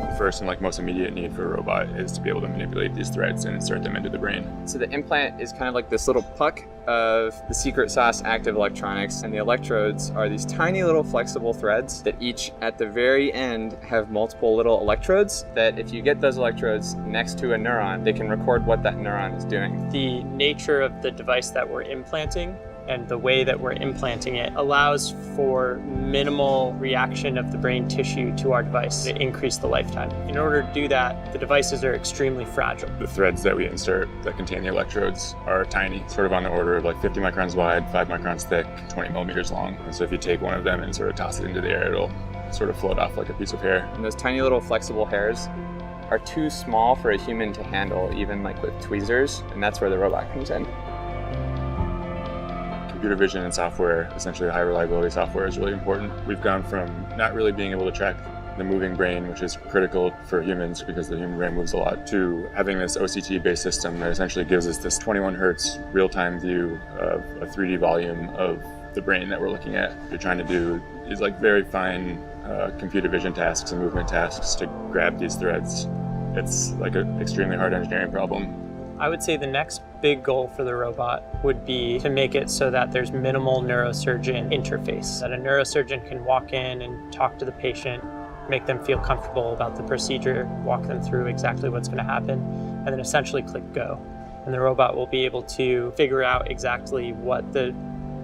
The first and most immediate need for a robot is to be able to manipulate these threads and insert them into the brain. So the implant is kind of like this little puck of the secret sauce active electronics, and the electrodes are these tiny little flexible threads that each at the very end have multiple little electrodes that if you get those electrodes next to a neuron, they can record what that neuron is doing. The nature of the device that we're implanting and the way that we're implanting it allows for minimal reaction of the brain tissue to our device to increase the lifetime. In order to do that, the devices are extremely fragile. The threads that we insert that contain the electrodes are tiny, sort of on the order of 50 microns wide, 5 microns thick, 20 millimeters long. And so if you take one of them and sort of toss it into the air, it'll sort of float off like a piece of hair. And those tiny little flexible hairs are too small for a human to handle, even with tweezers, and that's where the robot comes in. Computer vision and software, essentially high reliability software, is really important. We've gone from not really being able to track the moving brain, which is critical for humans because the human brain moves a lot, to having this OCT-based system that essentially gives us this 21 hertz real-time view of a 3D volume of the brain that we're looking at. What you're trying to do is very fine computer vision tasks and movement tasks to grab these threads. It's an extremely hard engineering problem. I would say the next big goal for the robot would be to make it so that there's minimal neurosurgeon interface, that a neurosurgeon can walk in and talk to the patient, make them feel comfortable about the procedure, walk them through exactly what's going to happen, and then essentially click go. And the robot will be able to figure out exactly what the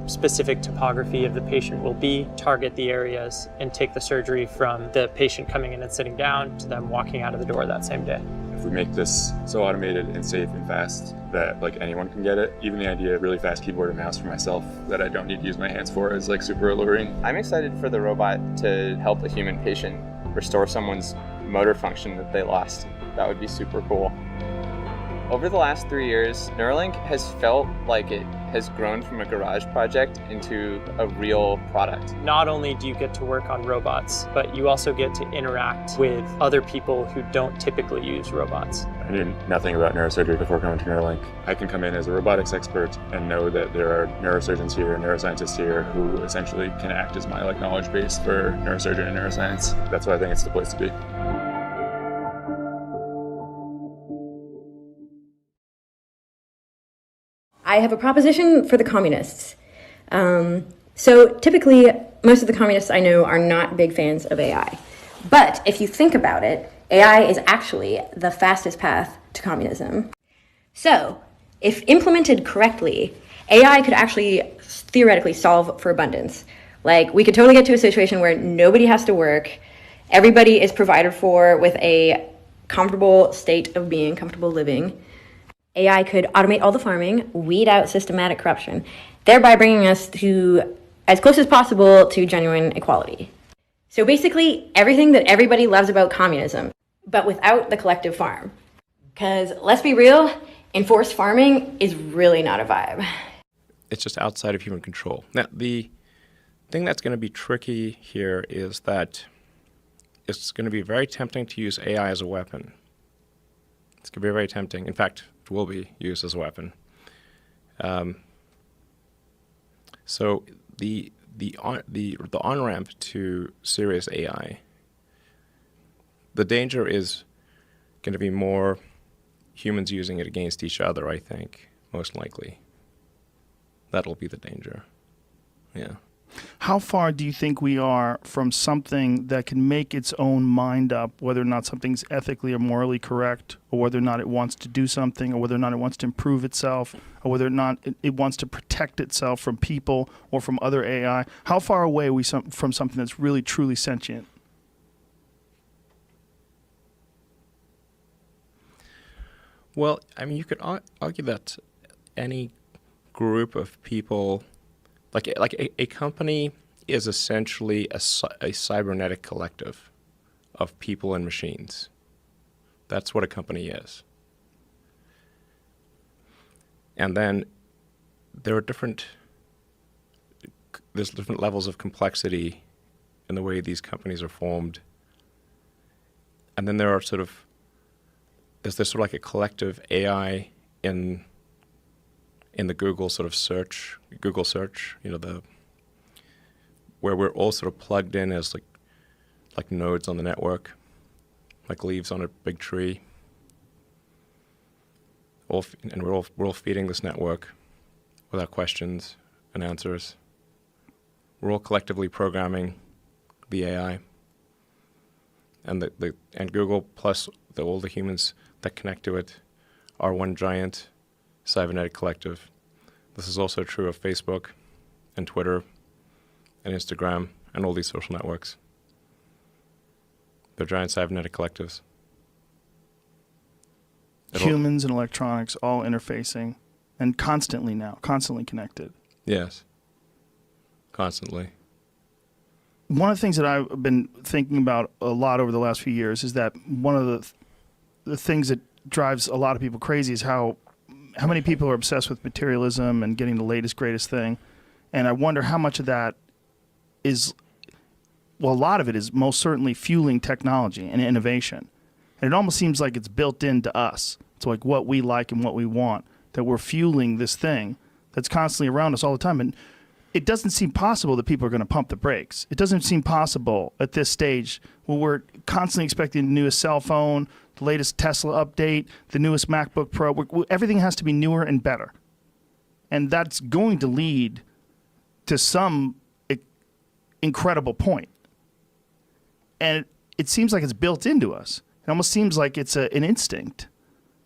specific topography of the patient will be, target the areas, and take the surgery from the patient coming in and sitting down to them walking out of the door that same day. If we make this so automated and safe and fast that anyone can get it, even the idea of really fast keyboard and mouse for myself that I don't need to use my hands for is super alluring. I'm excited for the robot to help a human patient restore someone's motor function that they lost. That would be super cool. Over the last 3 years, Neurolink has felt like it has grown from a garage project into a real product. Not only do you get to work on robots, but you also get to interact with other people who don't typically use robots. I knew nothing about neurosurgery before coming to Neurolink. I can come in as a robotics expert and know that there are neurosurgeons here, neuroscientists here, who essentially can act as my knowledge base for neurosurgery and neuroscience. That's why I think it's the place to be. I have a proposition for the communists. So typically, most of the communists I know are not big fans of AI. But if you think about it, AI is actually the fastest path to communism. So if implemented correctly, AI could actually theoretically solve for abundance. We could totally get to a situation where nobody has to work, everybody is provided for with a comfortable state of being, comfortable living. AI could automate all the farming, weed out systematic corruption, thereby bringing us to as close as possible to genuine equality. So basically, everything that everybody loves about communism, but without the collective farm. Because let's be real, enforced farming is really not a vibe. It's just outside of human control. Now, the thing that's going to be tricky here is that it's going to be very tempting to use AI as a weapon. It's going to be very tempting. In fact, it will be used as a weapon. So the on-ramp to serious AI, the danger is going to be more humans using it against each other, I think, most likely. That'll be the danger. Yeah. How far do you think we are from something that can make its own mind up, whether or not something's ethically or morally correct, or whether or not it wants to do something, or whether or not it wants to improve itself, or whether or not it wants to protect itself from people or from other AI? How far away are we from something that's really, truly sentient? Well, you could argue that any group of people, like a company is essentially a cybernetic collective of people and machines. That's what a company is. And then there's different levels of complexity in the way these companies are formed. And then there's this sort of a collective AI in the Google search, where we're all sort of plugged in as like nodes on the network. like leaves on a big tree. And we're all feeding this network without questions and answers. We're all collectively programming the AI, and and Google plus all the humans that connect to it are one giant cybernetic collective. This is also true of Facebook and Twitter and Instagram and all these social networks. They're giant cybernetic collectives. Humans and electronics all interfacing and constantly connected. Yes. Constantly. One of the things that I've been thinking about a lot over the last few years is that one of the things that drives a lot of people crazy is how many people are obsessed with materialism and getting the latest, greatest thing. And I wonder how much of that is, well, a lot of it is most certainly fueling technology and innovation. And it almost seems like it's built into us. It's like what we like and what we want, that we're fueling this thing that's constantly around us all the time. And it doesn't seem possible that people are going to pump the brakes. It doesn't seem possible at this stage when we're constantly expecting the newest cell phone, the latest Tesla update, the newest MacBook Pro. Everything has to be newer and better. And that's going to lead to some incredible point. And it seems like it's built into us. It almost seems like it's an instinct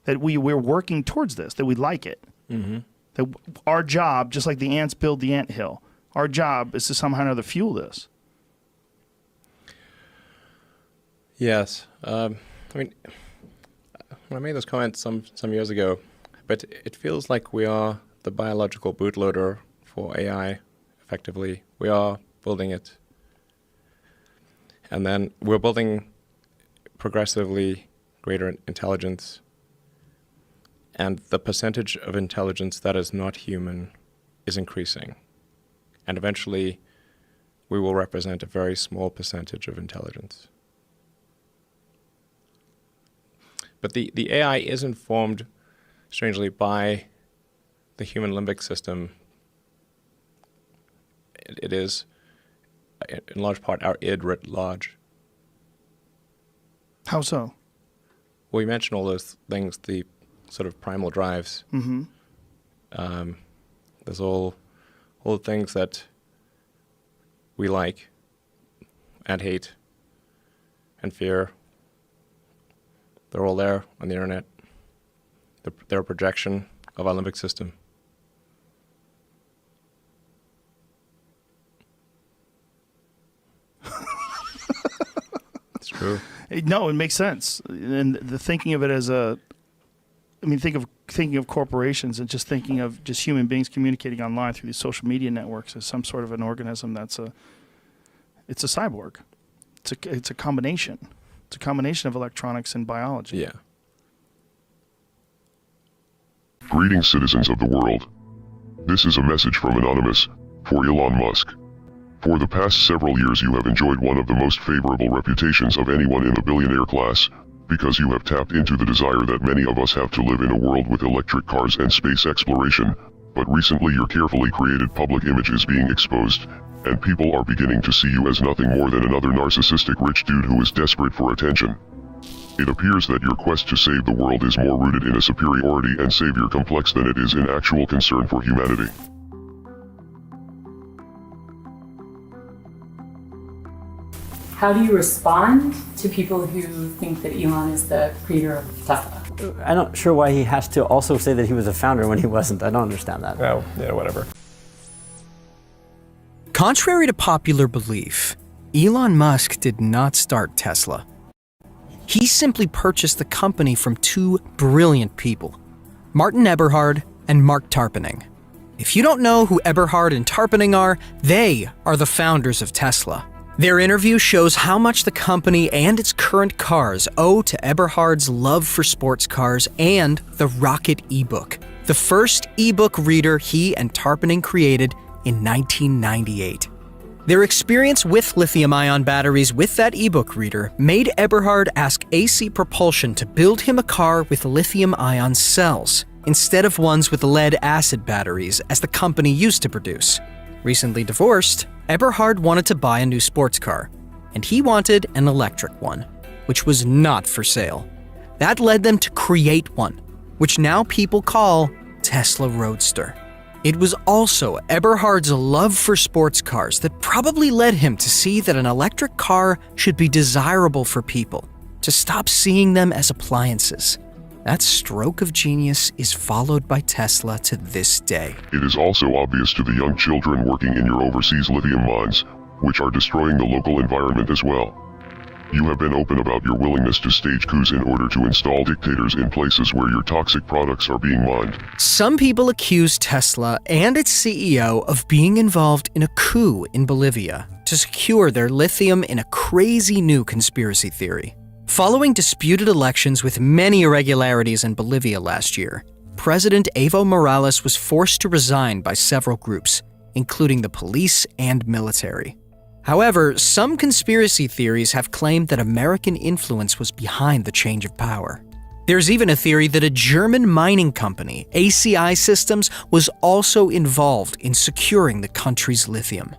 that we're working towards this, that we like it. Mm-hmm. That our job, just like the ants build the anthill, our job is to somehow or another fuel this. Yes. I mean, when I made those comments some years ago, but it feels like we are the biological bootloader for AI, effectively. We are building it. And then we're building progressively greater intelligence. And the percentage of intelligence that is not human is increasing. And eventually, we will represent a very small percentage of intelligence. But the AI is informed, strangely, by the human limbic system. It is, in large part, our id writ large. How so? Well, you mentioned all those things, the sort of primal drives. Mm-hmm. There's all the things that we like and hate and fear. They're all there on the internet. They're a projection of our limbic system. It's true. No, it makes sense. And the thinking of it as thinking of corporations and just thinking of just human beings communicating online through these social media networks as some sort of an organism it's a cyborg. It's a combination. It's a combination of electronics and biology. Yeah. Greetings, citizens of the world. This is a message from Anonymous, for Elon Musk. For the past several years you have enjoyed one of the most favorable reputations of anyone in the billionaire class, because you have tapped into the desire that many of us have to live in a world with electric cars and space exploration, but recently your carefully created public image is being exposed, and people are beginning to see you as nothing more than another narcissistic rich dude who is desperate for attention. It appears that your quest to save the world is more rooted in a superiority and savior complex than it is in actual concern for humanity. How do you respond to people who think that Elon is the creator of Tesla? I'm not sure why he has to also say that he was a founder when he wasn't. I don't understand that. Oh, yeah, whatever. Contrary to popular belief, Elon Musk did not start Tesla. He simply purchased the company from two brilliant people, Martin Eberhard and Mark Tarpenning. If you don't know who Eberhard and Tarpenning are, they are the founders of Tesla. Their interview shows how much the company and its current cars owe to Eberhard's love for sports cars and the Rocket ebook, the first ebook reader he and Tarpenning created in 1998. Their experience with lithium-ion batteries with that ebook reader made Eberhard ask AC Propulsion to build him a car with lithium-ion cells, instead of ones with lead-acid batteries as the company used to produce. Recently divorced, Eberhard wanted to buy a new sports car, and he wanted an electric one. which was not for sale. That led them to create one, which now people call Tesla Roadster. It was also Eberhard's love for sports cars that probably led him to see that an electric car should be desirable for people, to stop seeing them as appliances. That stroke of genius is followed by Tesla to this day. It is also obvious to the young children working in your overseas lithium mines, which are destroying the local environment as well. You have been open about your willingness to stage coups in order to install dictators in places where your toxic products are being mined. Some people accuse Tesla and its CEO of being involved in a coup in Bolivia to secure their lithium in a crazy new conspiracy theory. Following disputed elections with many irregularities in Bolivia last year, President Evo Morales was forced to resign by several groups, including the police and military. However, some conspiracy theories have claimed that American influence was behind the change of power. There's even a theory that a German mining company, ACI Systems, was also involved in securing the country's lithium.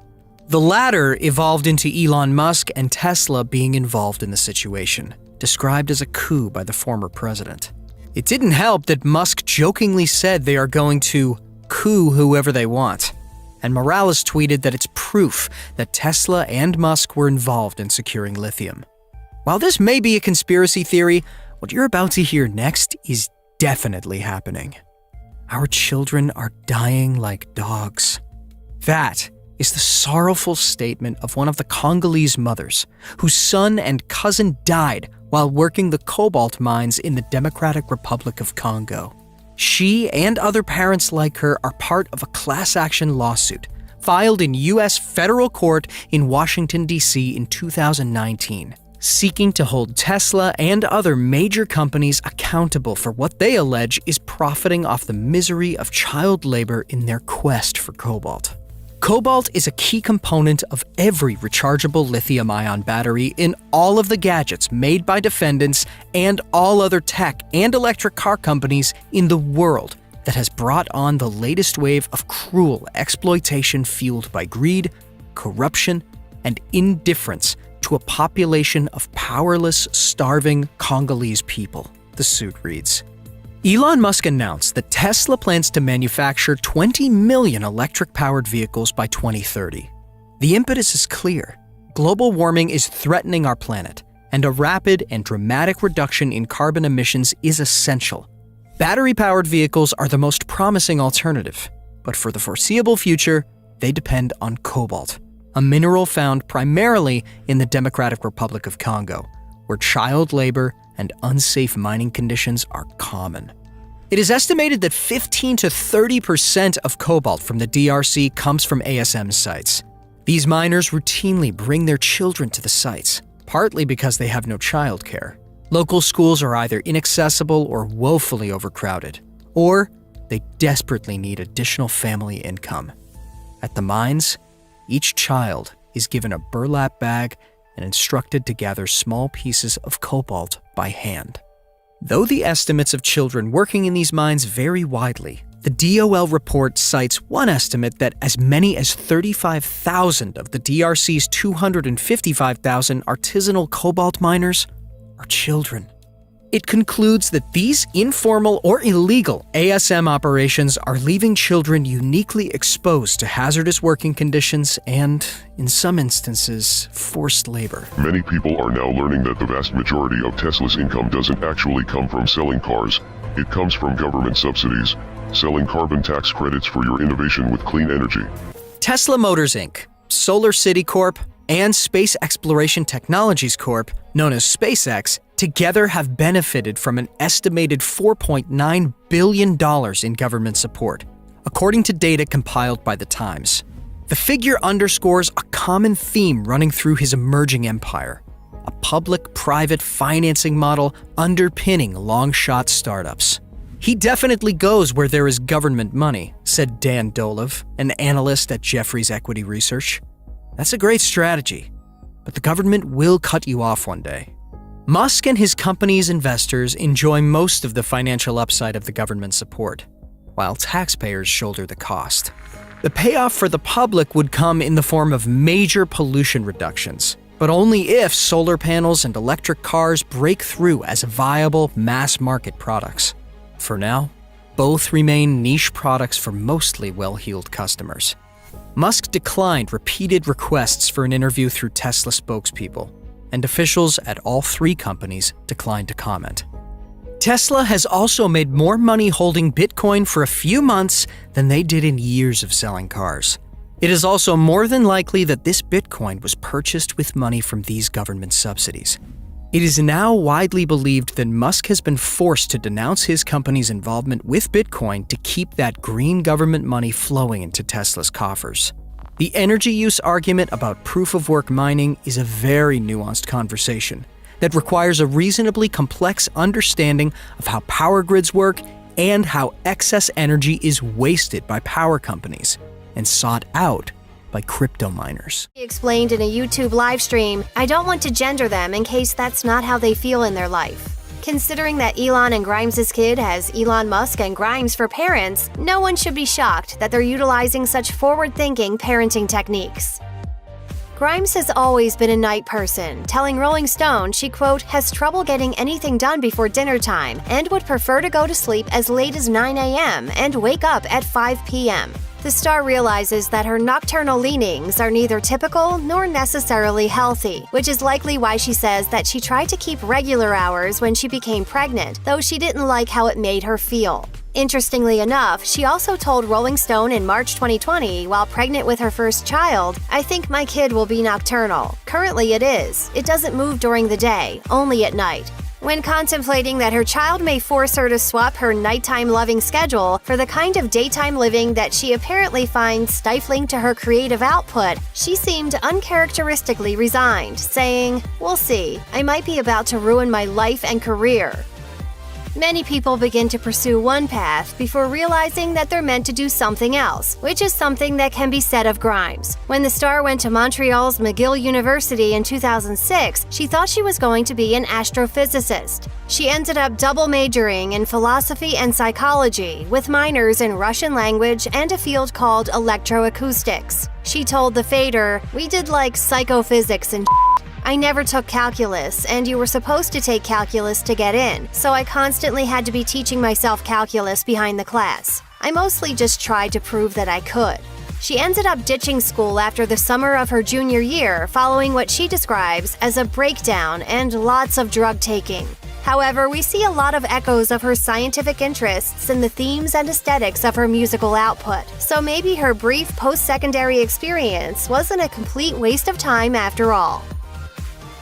The latter evolved into Elon Musk and Tesla being involved in the situation, described as a coup by the former president. It didn't help that Musk jokingly said they are going to coup whoever they want. And Morales tweeted that it's proof that Tesla and Musk were involved in securing lithium. While this may be a conspiracy theory, what you're about to hear next is definitely happening. Our children are dying like dogs. That is the sorrowful statement of one of the Congolese mothers whose son and cousin died while working the cobalt mines in the Democratic Republic of Congo. She and other parents like her are part of a class action lawsuit filed in U.S. federal court in Washington, D.C. in 2019, seeking to hold Tesla and other major companies accountable for what they allege is profiting off the misery of child labor in their quest for cobalt. Cobalt is a key component of every rechargeable lithium-ion battery in all of the gadgets made by defendants and all other tech and electric car companies in the world that has brought on the latest wave of cruel exploitation fueled by greed, corruption, and indifference to a population of powerless, starving Congolese people, the suit reads. Elon Musk announced that Tesla plans to manufacture 20 million electric-powered vehicles by 2030. The impetus is clear. Global warming is threatening our planet, and a rapid and dramatic reduction in carbon emissions is essential. Battery-powered vehicles are the most promising alternative, but for the foreseeable future, they depend on cobalt, a mineral found primarily in the Democratic Republic of Congo, where child labor and unsafe mining conditions are common. It is estimated that 15 to 30% of cobalt from the DRC comes from ASM sites. These miners routinely bring their children to the sites, partly because they have no childcare. Local schools are either inaccessible or woefully overcrowded, or they desperately need additional family income. At the mines, each child is given a burlap bag and instructed to gather small pieces of cobalt by hand. Though the estimates of children working in these mines vary widely, the DOL report cites one estimate that as many as 35,000 of the DRC's 255,000 artisanal cobalt miners are children. It concludes that these informal or illegal ASM operations are leaving children uniquely exposed to hazardous working conditions and, in some instances, forced labor. Many people are now learning that the vast majority of Tesla's income doesn't actually come from selling cars. It comes from government subsidies, selling carbon tax credits for your innovation with clean energy. Tesla Motors Inc., Solar City Corp., and Space Exploration Technologies Corp., known as SpaceX, together have benefited from an estimated $4.9 billion in government support, according to data compiled by The Times. The figure underscores a common theme running through his emerging empire, a public-private financing model underpinning long-shot startups. He definitely goes where there is government money, said Dan Dolev, an analyst at Jefferies Equity Research. That's a great strategy, but the government will cut you off one day. Musk and his company's investors enjoy most of the financial upside of the government support, while taxpayers shoulder the cost. The payoff for the public would come in the form of major pollution reductions, but only if solar panels and electric cars break through as viable mass-market products. For now, both remain niche products for mostly well-heeled customers. Musk declined repeated requests for an interview through Tesla spokespeople, and officials at all three companies declined to comment. Tesla has also made more money holding Bitcoin for a few months than they did in years of selling cars. It is also more than likely that this Bitcoin was purchased with money from these government subsidies. It is now widely believed that Musk has been forced to denounce his company's involvement with Bitcoin to keep that green government money flowing into Tesla's coffers. The energy use argument about proof-of-work mining is a very nuanced conversation that requires a reasonably complex understanding of how power grids work and how excess energy is wasted by power companies and sought out by crypto miners. He explained in a YouTube live stream, "I don't want to gender them in case that's not how they feel in their life." Considering that Elon and Grimes' kid has Elon Musk and Grimes for parents, no one should be shocked that they're utilizing such forward-thinking parenting techniques. Grimes has always been a night person, telling Rolling Stone she, quote, has trouble getting anything done before dinner time and would prefer to go to sleep as late as 9 a.m. and wake up at 5 p.m. The star realizes that her nocturnal leanings are neither typical nor necessarily healthy, which is likely why she says that she tried to keep regular hours when she became pregnant, though she didn't like how it made her feel. Interestingly enough, she also told Rolling Stone in March 2020, while pregnant with her first child, "I think my kid will be nocturnal. Currently it is. It doesn't move during the day, only at night." When contemplating that her child may force her to swap her nighttime loving schedule for the kind of daytime living that she apparently finds stifling to her creative output, she seemed uncharacteristically resigned, saying, "We'll see. I might be about to ruin my life and career." Many people begin to pursue one path before realizing that they're meant to do something else, which is something that can be said of Grimes. When the star went to Montreal's McGill University in 2006, she thought she was going to be an astrophysicist. She ended up double majoring in philosophy and psychology, with minors in Russian language and a field called electroacoustics. She told the Fader, "We did like psychophysics and I never took calculus, and you were supposed to take calculus to get in, so I constantly had to be teaching myself calculus behind the class. I mostly just tried to prove that I could." She ended up ditching school after the summer of her junior year, following what she describes as a breakdown and lots of drug taking. However, we see a lot of echoes of her scientific interests in the themes and aesthetics of her musical output, so maybe her brief post-secondary experience wasn't a complete waste of time after all.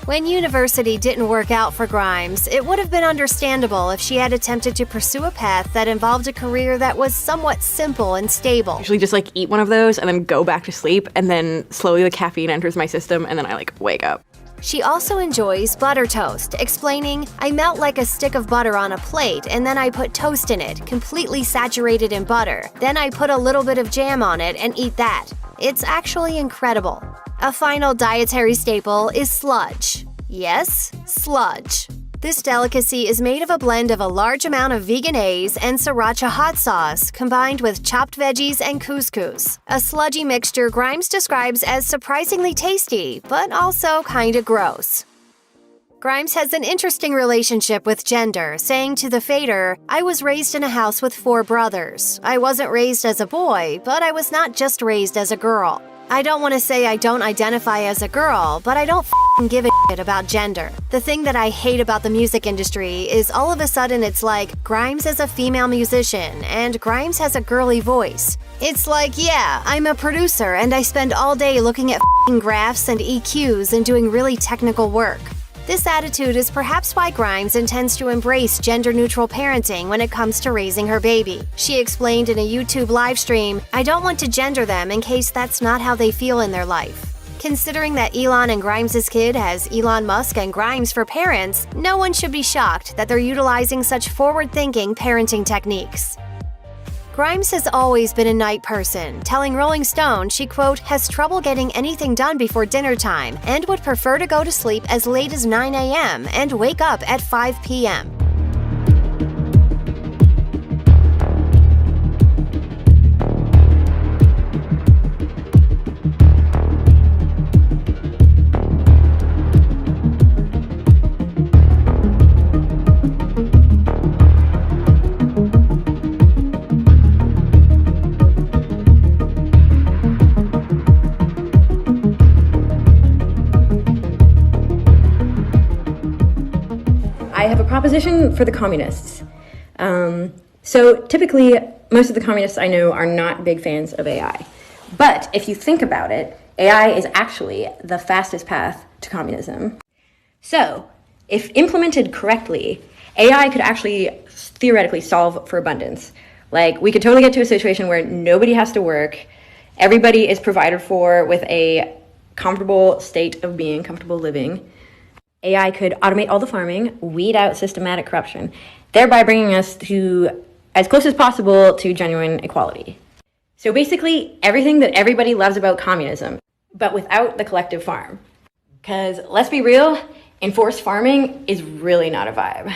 When university didn't work out for Grimes, it would have been understandable if she had attempted to pursue a path that involved a career that was somewhat simple and stable. I usually just eat one of those and then go back to sleep, and then slowly the caffeine enters my system and then I wake up. She also enjoys butter toast, explaining, "I melt like a stick of butter on a plate and then I put toast in it, completely saturated in butter. Then I put a little bit of jam on it and eat that. It's actually incredible." A final dietary staple is sludge. Yes, sludge. This delicacy is made of a blend of a large amount of vegan A's and sriracha hot sauce combined with chopped veggies and couscous. A sludgy mixture Grimes describes as surprisingly tasty, but also kinda gross. Grimes has an interesting relationship with gender, saying to the Fader, "I was raised in a house with 4 brothers. I wasn't raised as a boy, but I was not just raised as a girl. I don't want to say I don't identify as a girl, but I don't give a shit about gender. The thing that I hate about the music industry is all of a sudden it's like Grimes is a female musician and Grimes has a girly voice. It's like, yeah, I'm a producer and I spend all day looking at graphs and EQs and doing really technical work." This attitude is perhaps why Grimes intends to embrace gender-neutral parenting when it comes to raising her baby. She explained in a YouTube live stream, "I don't want to gender them in case that's not how they feel in their life." Considering that Elon and Grimes' kid has Elon Musk and Grimes for parents, no one should be shocked that they're utilizing such forward-thinking parenting techniques. Grimes has always been a night person, telling Rolling Stone she, quote, has trouble getting anything done before dinner time and would prefer to go to sleep as late as 9 a.m. and wake up at 5 p.m. I have a proposition for the communists. So typically, most of the communists I know are not big fans of AI. But if you think about it, AI is actually the fastest path to communism. So, if implemented correctly, AI could actually theoretically solve for abundance. Like, we could totally get to a situation where nobody has to work, everybody is provided for with a comfortable state of being, comfortable living. AI could automate all the farming, weed out systematic corruption, thereby bringing us to as close as possible to genuine equality. So basically, everything that everybody loves about communism, but without the collective farm. Because let's be real, enforced farming is really not a vibe.